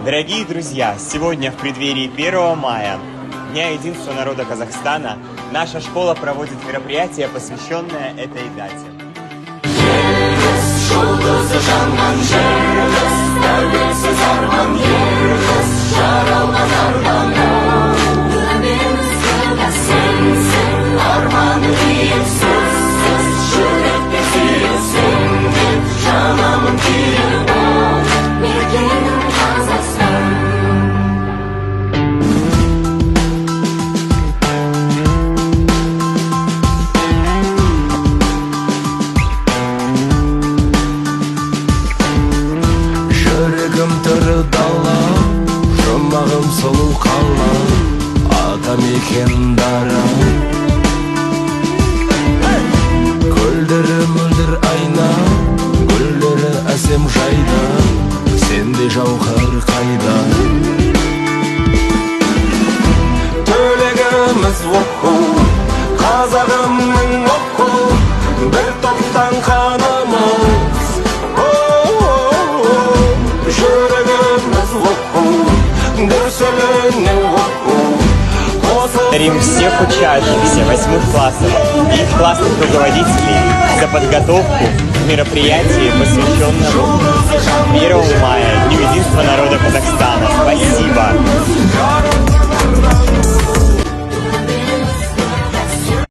Дорогие друзья, сегодня в преддверии 1 мая, Дня единства народа Казахстана, наша школа проводит мероприятие, посвященное этой дате. Дала, жұмағым сұлу қала, атамекен дара. Көлдері мөлдір айна, гүлдері әсем жайда, сенде жауһар қайда. Төлегіміз оқу, қазағымның оқу, бір топтан қанымыз. Благодарим всех учащихся 8 классов и их классных руководителей за подготовку к мероприятию, посвященному 1 мая, Дню единства народа Казахстана. Спасибо!